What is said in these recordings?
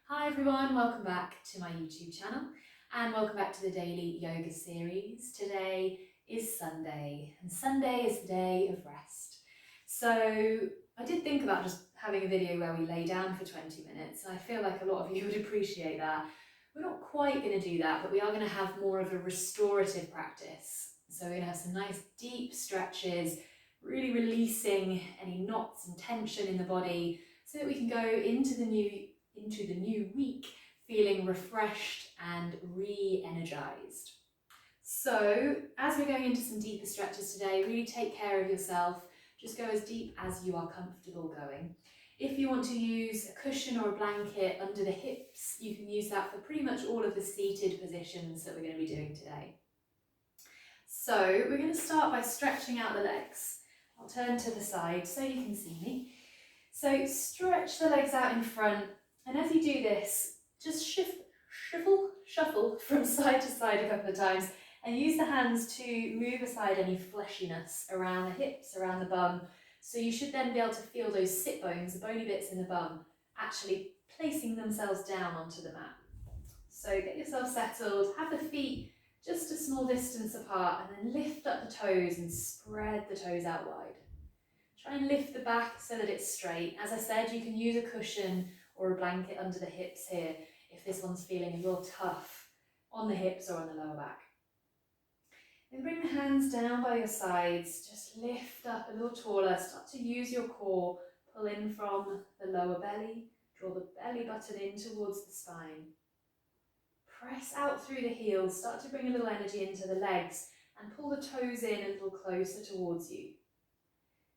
Hi everyone, welcome back to my YouTube channel and welcome back to the daily yoga series. Today is Sunday and Sunday is the day of rest. So I did think about just having a video where we lay down for 20 minutes and I feel like a lot of you would appreciate that. We're not quite going to do that, but we are going to have more of a restorative practice. So we're going to have some nice deep stretches, really releasing any knots and tension in the body so that we can go into the new week feeling refreshed and re-energized. So as we're going into some deeper stretches today, really take care of yourself. Just go as deep as you are comfortable going. If you want to use a cushion or a blanket under the hips, you can use that for pretty much all of the seated positions that we're going to be doing today. So we're going to start by stretching out the legs. I'll turn to the side so you can see me. So stretch the legs out in front, and as you do this, just shuffle from side to side a couple of times and use the hands to move aside any fleshiness around the hips, around the bum. So you should then be able to feel those sit bones, the bony bits in the bum, actually placing themselves down onto the mat. So get yourself settled, have the feet just a small distance apart, and then lift up the toes and spread the toes out wide. Try and lift the back so that it's straight. As I said, you can use a cushion or a blanket under the hips here if this one's feeling a little tough on the hips or on the lower back. Then bring the hands down by your sides, just lift up a little taller, start to use your core, pull in from the lower belly, draw the belly button in towards the spine. Press out through the heels, start to bring a little energy into the legs and pull the toes in a little closer towards you.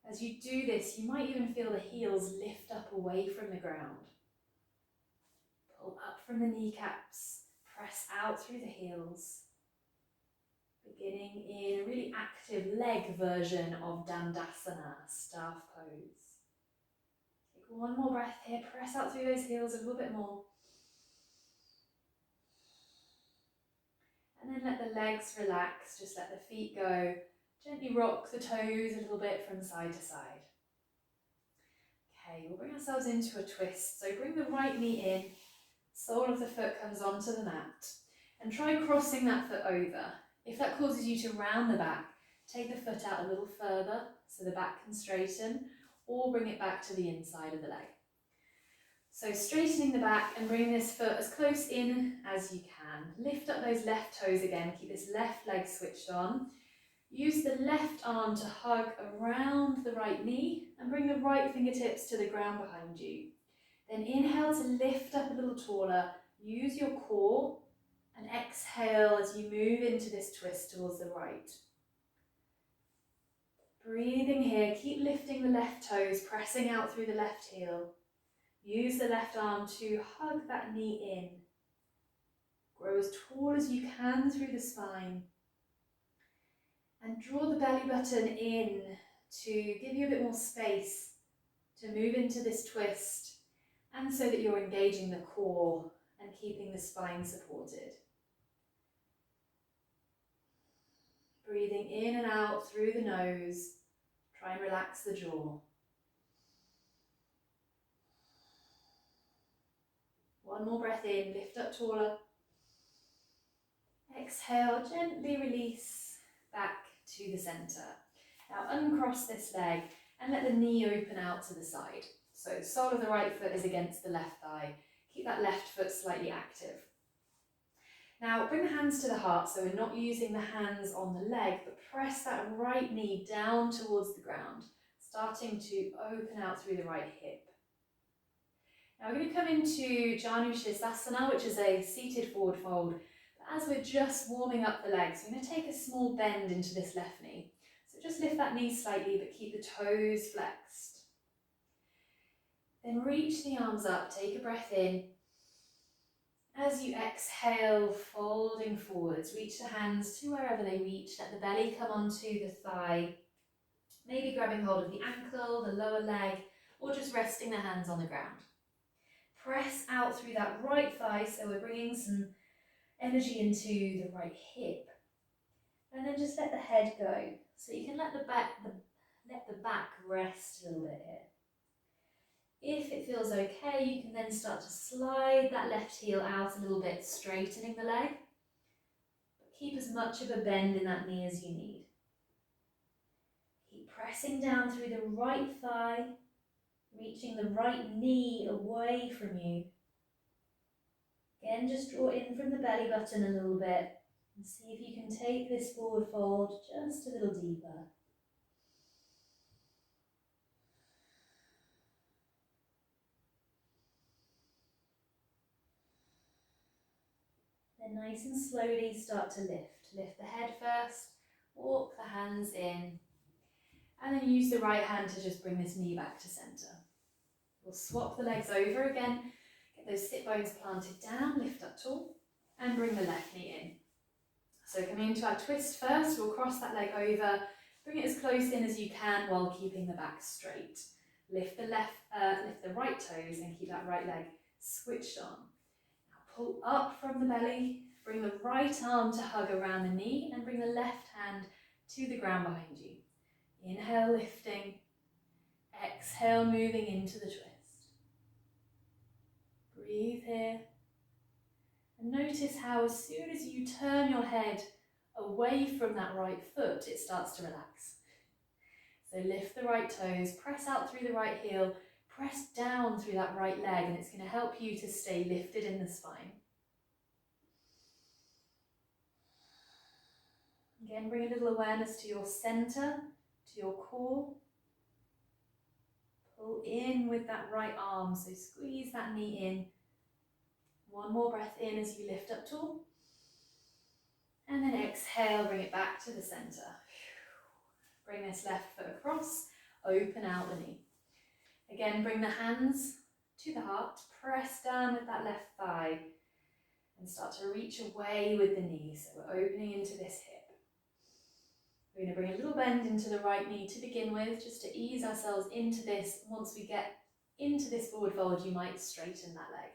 As you do this, you might even feel the heels lift up away from the ground. Pull up from the kneecaps, press out through the heels. Beginning in a really active leg version of Dandasana, staff pose. Take one more breath here, press out through those heels a little bit more. And then let the legs relax, just let the feet go. Gently rock the toes a little bit from side to side. Okay, we'll bring ourselves into a twist. So bring the right knee in, sole of the foot comes onto the mat, and try crossing that foot over. If that causes you to round the back, take the foot out a little further so the back can straighten, or bring it back to the inside of the leg. So straightening the back and bring this foot as close in as you can. Lift up those left toes again, keep this left leg switched on. Use the left arm to hug around the right knee and bring the right fingertips to the ground behind you. Then inhale to lift up a little taller, use your core, and exhale as you move into this twist towards the right. Breathing here, keep lifting the left toes, pressing out through the left heel. Use the left arm to hug that knee in. Grow as tall as you can through the spine. And draw the belly button in to give you a bit more space to move into this twist, and so that you're engaging the core and keeping the spine supported. Breathing in and out through the nose, try and relax the jaw. One more breath in, lift up taller. Exhale, gently release back to the center. Now uncross this leg and let the knee open out to the side. So the sole of the right foot is against the left thigh. Keep that left foot slightly active. Now bring the hands to the heart, so we're not using the hands on the leg, but press that right knee down towards the ground, starting to open out through the right hip. Now we're going to come into Janushirasana, which is a seated forward fold. But as we're just warming up the legs, we're going to take a small bend into this left knee. So just lift that knee slightly, but keep the toes flexed. Then reach the arms up, take a breath in. As you exhale, folding forwards, reach the hands to wherever they reach, let the belly come onto the thigh, maybe grabbing hold of the ankle, the lower leg, or just resting the hands on the ground. Press out through that right thigh, so we're bringing some energy into the right hip. And then just let the head go, so you can let the back rest a little bit here. If it feels okay, you can then start to slide that left heel out a little bit, straightening the leg. But keep as much of a bend in that knee as you need. Keep pressing down through the right thigh, reaching the right knee away from you. Again, just draw in from the belly button a little bit and see if you can take this forward fold just a little deeper. Then nice and slowly start to lift. Lift the head first, walk the hands in, and then use the right hand to just bring this knee back to center. We'll swap the legs over again, get those sit bones planted down, lift up tall, and bring the left knee in. So coming into our twist first, we'll cross that leg over, bring it as close in as you can while keeping the back straight. Lift the right toes and keep that right leg switched on. Pull up from the belly, bring the right arm to hug around the knee and bring the left hand to the ground behind you. Inhale, lifting. Exhale, moving into the twist. Breathe here. And notice how as soon as you turn your head away from that right foot, it starts to relax. So lift the right toes, press out through the right heel, press down through that right leg, and it's going to help you to stay lifted in the spine. Again, bring a little awareness to your center, to your core. Pull in with that right arm, so squeeze that knee in. One more breath in as you lift up tall. And then exhale, bring it back to the center. Bring this left foot across, open out the knee. Again, bring the hands to the heart, press down with that left thigh, and start to reach away with the knee. So we're opening into this hip. We're going to bring a little bend into the right knee to begin with, just to ease ourselves into this. Once we get into this forward fold, you might straighten that leg.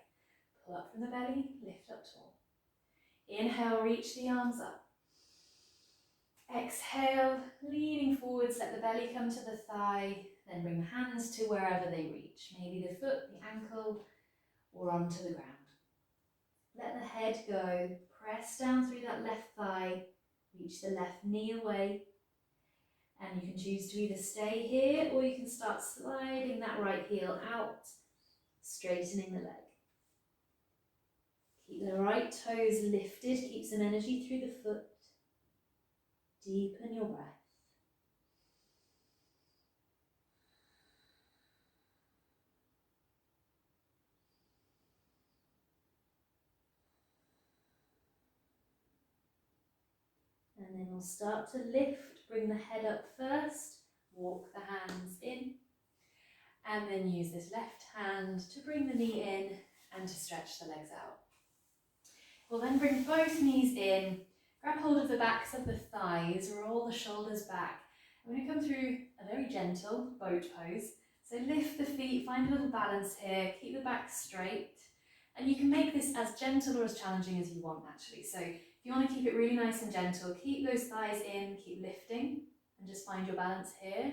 Pull up from the belly, lift up tall. Inhale, reach the arms up. Exhale, leaning forwards, let the belly come to the thigh, then bring the hands to wherever they reach, maybe the foot, the ankle, or onto the ground. Let the head go, press down through that left thigh, reach the left knee away, and you can choose to either stay here or you can start sliding that right heel out, straightening the leg. Keep the right toes lifted, keep some energy through the foot. Deepen your breath. And then we'll start to lift, bring the head up first, walk the hands in, and then use this left hand to bring the knee in and to stretch the legs out. We'll then bring both knees in, grab hold of the backs of the thighs, roll the shoulders back. I'm going to come through a very gentle boat pose. So lift the feet, find a little balance here, keep the back straight. And you can make this as gentle or as challenging as you want actually. So if you want to keep it really nice and gentle, keep those thighs in, keep lifting, and just find your balance here.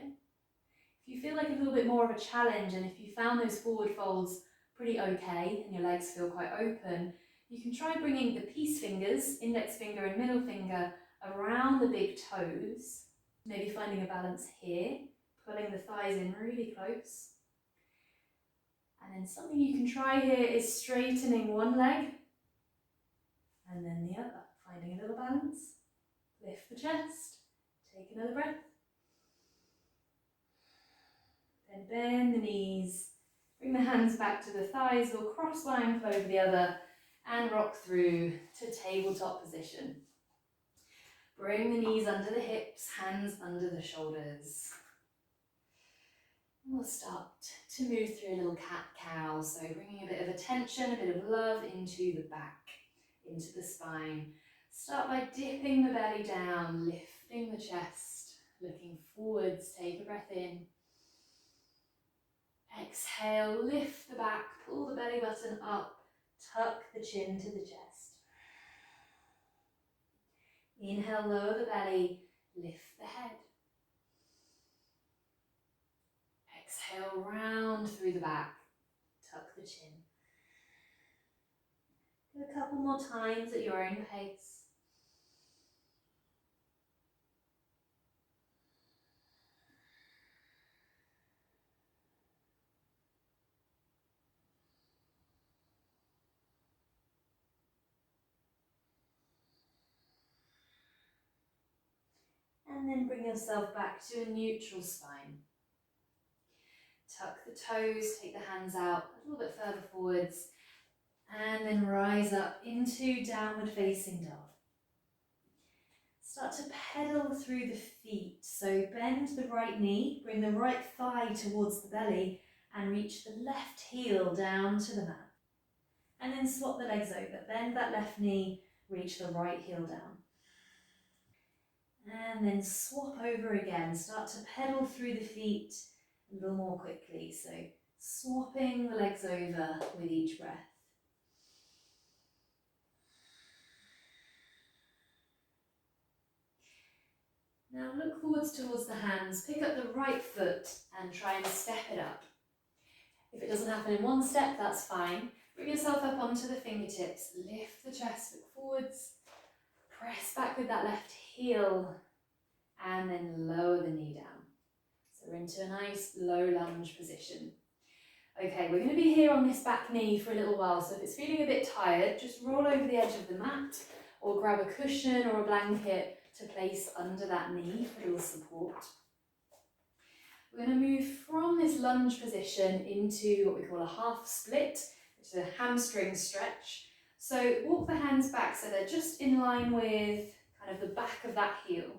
If you feel like a little bit more of a challenge, and if you found those forward folds pretty okay, and your legs feel quite open, you can try bringing the peace fingers, index finger and middle finger, around the big toes. Maybe finding a balance here, pulling the thighs in really close. And then something you can try here is straightening one leg and then the other, finding a little balance. Lift the chest, take another breath. Then bend the knees, bring the hands back to the thighs, we'll cross one ankle over the other and rock through to tabletop position. Bring the knees under the hips, hands under the shoulders. We'll start to move through a little cat-cow, so bringing a bit of attention, a bit of love into the back, into the spine. Start by dipping the belly down, lifting the chest, looking forwards, take a breath in. Exhale, lift the back, pull the belly button up, tuck the chin to the chest. Inhale, lower the belly, lift the head. Exhale, round through the back, tuck the chin. Do a couple more times at your own pace. And then bring yourself back to a neutral spine. Tuck the toes, take the hands out a little bit further forwards, and then rise up into downward facing dog. Start to pedal through the feet. So bend the right knee, bring the right thigh towards the belly, and reach the left heel down to the mat. And then swap the legs over. Bend that left knee, reach the right heel down. And then swap over again. Start to pedal through the feet a little more quickly. So swapping the legs over with each breath. Now look forwards towards the hands. Pick up the right foot and try and step it up. If it doesn't happen in one step, that's fine. Bring yourself up onto the fingertips. Lift the chest, look forwards. Press back with that left heel. And then lower the knee down. So we're into a nice low lunge position. Okay, we're going to be here on this back knee for a little while, so if it's feeling a bit tired, just roll over the edge of the mat or grab a cushion or a blanket to place under that knee for a little support. We're going to move from this lunge position into what we call a half split, which is a hamstring stretch. So walk the hands back so they're just in line with kind of the back of that heel.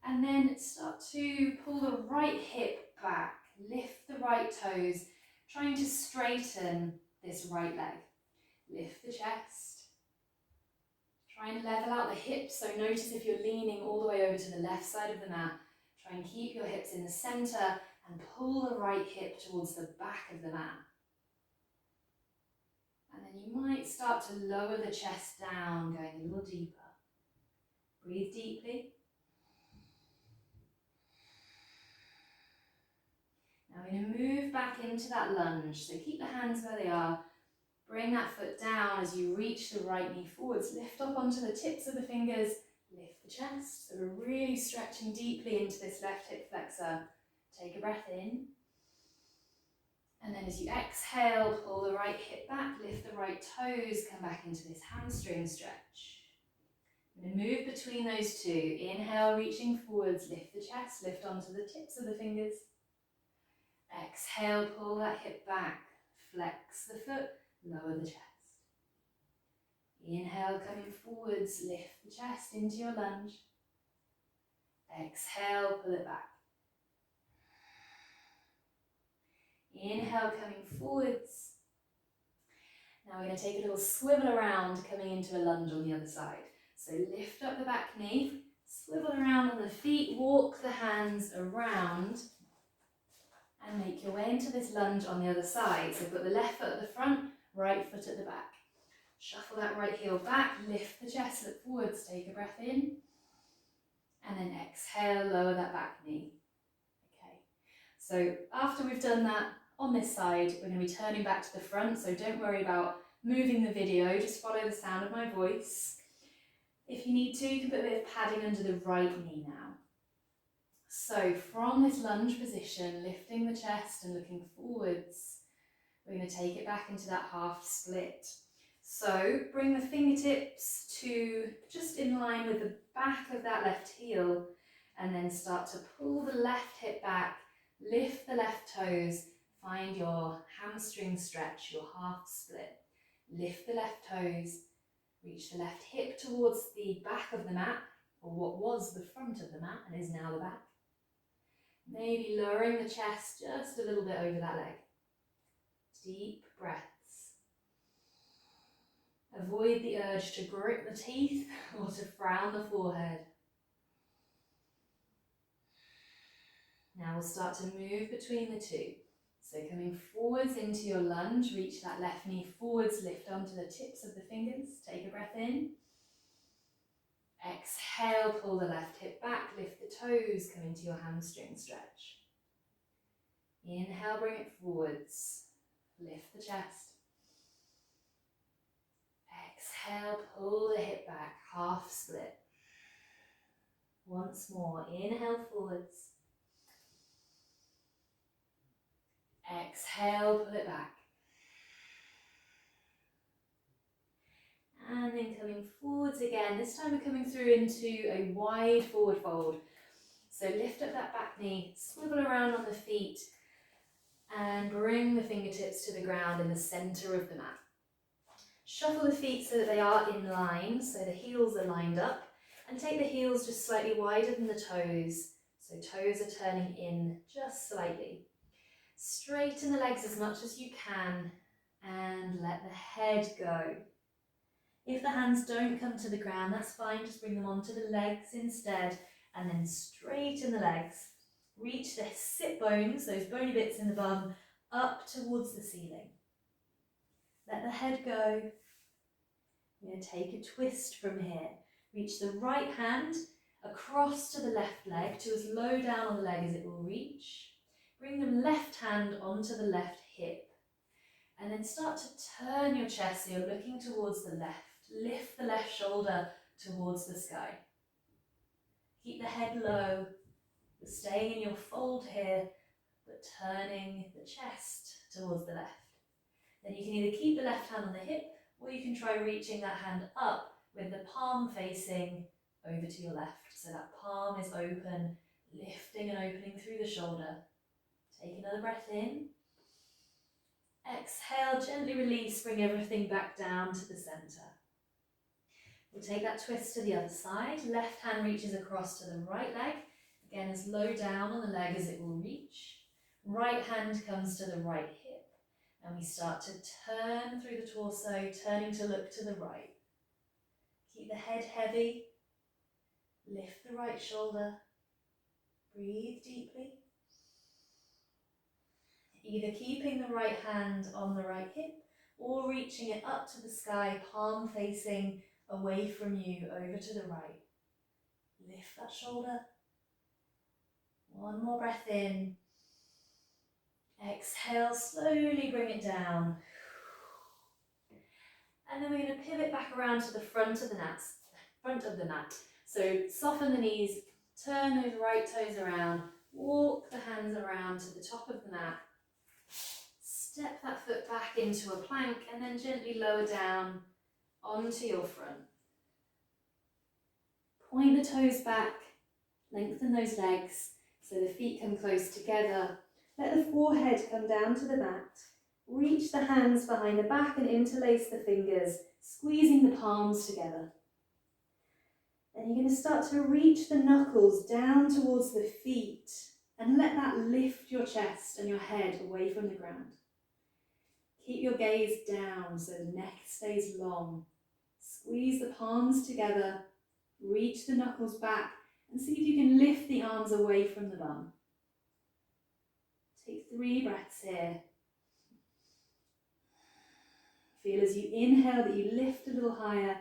And then start to pull the right hip back, lift the right toes, trying to straighten this right leg. Lift the chest. Try and level out the hips, so notice if you're leaning all the way over to the left side of the mat, try and keep your hips in the centre and pull the right hip towards the back of the mat. And then you might start to lower the chest down, going a little deeper. Breathe deeply. Now we're going to move back into that lunge, so keep the hands where they are. Bring that foot down as you reach the right knee forwards. Lift up onto the tips of the fingers, lift the chest. So we're really stretching deeply into this left hip flexor. Take a breath in. And then as you exhale, pull the right hip back, lift the right toes, come back into this hamstring stretch. I'm going to move between those two. Inhale, reaching forwards, lift the chest, lift onto the tips of the fingers. Exhale, pull that hip back, flex the foot, lower the chest. Inhale, coming forwards, lift the chest into your lunge. Exhale, pull it back. Inhale, coming forwards. Now we're going to take a little swivel around, coming into a lunge on the other side. So lift up the back knee, swivel around on the feet, walk the hands around, and make your way into this lunge on the other side. So put the left foot at the front, right foot at the back. Shuffle that right heel back, lift the chest, look forwards, take a breath in. And then exhale, lower that back knee. Okay, so after we've done that on this side, we're going to be turning back to the front, so don't worry about moving the video, just follow the sound of my voice. If you need to, you can put a bit of padding under the right knee now. So from this lunge position, lifting the chest and looking forwards, we're going to take it back into that half split. So bring the fingertips to just in line with the back of that left heel, and then start to pull the left hip back, lift the left toes, find your hamstring stretch, your half split. Lift the left toes, reach the left hip towards the back of the mat, or what was the front of the mat and is now the back. Maybe lowering the chest just a little bit over that leg. Deep breaths. Avoid the urge to grit the teeth or to frown the forehead. Now we'll start to move between the two. So coming forwards into your lunge, reach that left knee forwards, lift onto the tips of the fingers, take a breath in. Exhale, pull the left hip back, lift the toes, come into your hamstring stretch. Inhale, bring it forwards. Lift the chest. Exhale, pull the hip back, half split. Once more, inhale forwards. Exhale, pull it back. And then coming forwards again. This time we're coming through into a wide forward fold. So lift up that back knee, swivel around on the feet, and bring the fingertips to the ground in the center of the mat. Shuffle the feet so that they are in line, so the heels are lined up, and take the heels just slightly wider than the toes, so toes are turning in just slightly. Straighten the legs as much as you can, and let the head go. If the hands don't come to the ground, that's fine, just bring them onto the legs instead, and then straighten the legs. Reach the sit bones, those bony bits in the bum, up towards the ceiling. Let the head go. We're going to take a twist from here. Reach the right hand across to the left leg, to as low down on the leg as it will reach. Bring the left hand onto the left hip. And then start to turn your chest so you're looking towards the left. Lift the left shoulder towards the sky. Keep the head low. You're staying in your fold here, but turning the chest towards the left. Then you can either keep the left hand on the hip, or you can try reaching that hand up with the palm facing over to your left. So that palm is open, lifting and opening through the shoulder. Take another breath in. Exhale, gently release, bring everything back down to the center. We'll take that twist to the other side. Left hand reaches across to the right leg. Again, as low down on the leg as it will reach. Right hand comes to the right hip. And we start to turn through the torso, turning to look to the right. Keep the head heavy. Lift the right shoulder. Breathe deeply. Either keeping the right hand on the right hip or reaching it up to the sky, palm facing away from you, over to the right. Lift that shoulder. One more breath in. Exhale, slowly bring it down. And then we're going to pivot back around to the front of the mat. So soften the knees, turn those right toes around, walk the hands around to the top of the mat. Step that foot back into a plank and then gently lower down onto your front. Point the toes back, lengthen those legs so the feet come close together. Let the forehead come down to the mat. Reach the hands behind the back and interlace the fingers, squeezing the palms together. Then you're going to start to reach the knuckles down towards the feet and let that lift your chest and your head away from the ground. Keep your gaze down so the neck stays long. Squeeze the palms together, reach the knuckles back and see if you can lift the arms away from the bum. Take 3 breaths here. Feel as you inhale that you lift a little higher,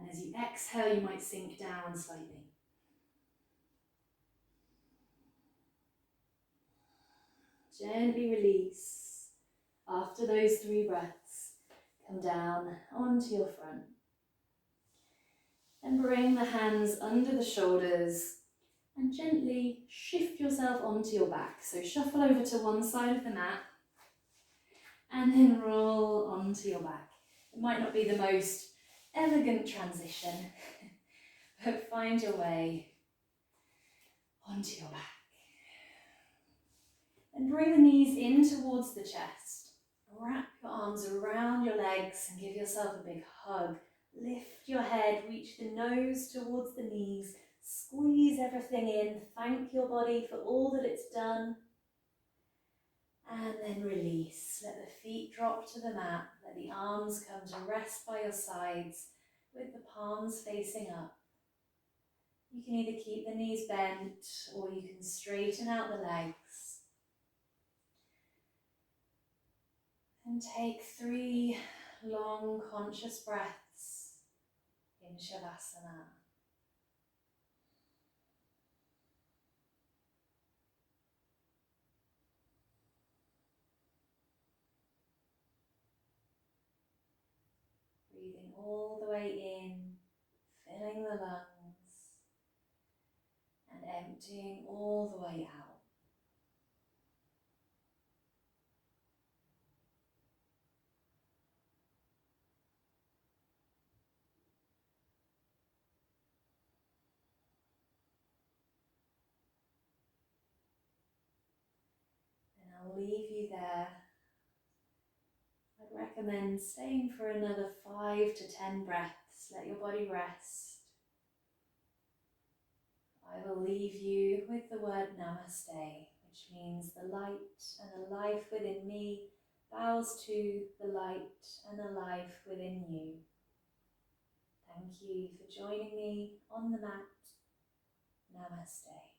and as you exhale you might sink down slightly. Gently release. After those 3 breaths, come down onto your front. And bring the hands under the shoulders and gently shift yourself onto your back. So shuffle over to one side of the mat and then roll onto your back. It might not be the most elegant transition, but find your way onto your back. And bring the knees in towards the chest. Wrap your arms around your legs and give yourself a big hug. Lift your head, reach the nose towards the knees, squeeze everything in, thank your body for all that it's done, and then release. Let the feet drop to the mat, let the arms come to rest by your sides with the palms facing up. You can either keep the knees bent or you can straighten out the legs. And take 3 long conscious breaths in Shavasana. Breathing all the way in, filling the lungs, and emptying all the way out. And I'll leave you there. I'd recommend staying for another 5 to 10 breaths. Let your body rest. I will leave you with the word namaste, which means the light and the life within me bows to the light and the life within you. Thank you for joining me on the mat. Namaste.